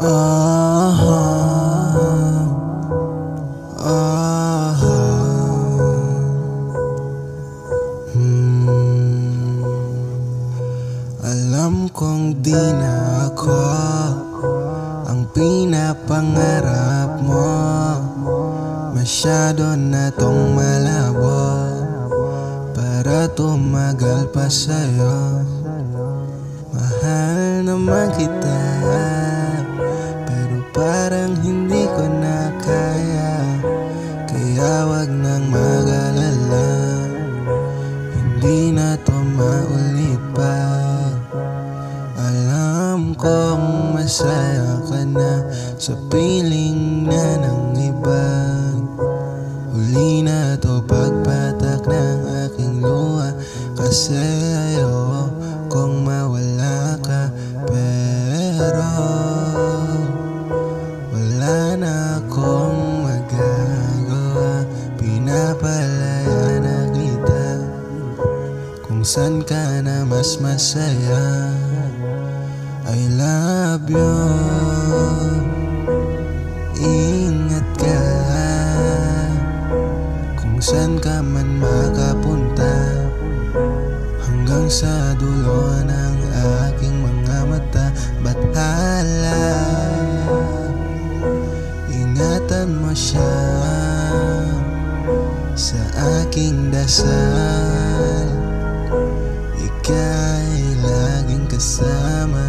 Ah, ah, Alam kong di na ako ang pinapangarap mo. Masyado na tong malabo para tumagal pa sa'yo. Mahal naman kita, pero parang hindi ko na kaya. Kaya wag nang mag-alala, hindi na to maulit pa. Alam kong masaya ka na sa piling na ng iba. Huli na to pagpatak ng aking luha, kasi ayokong mawala ka. Pero wala na akong magagawa, pinapalaya na kita kung saan ka na mas masaya. I love you, ingat ka kung saan ka man makapunta, hanggang sa dulo ng aking mga mata. Bathala, ingatan mo siya sa aking dasal. Ika'y laging kasama.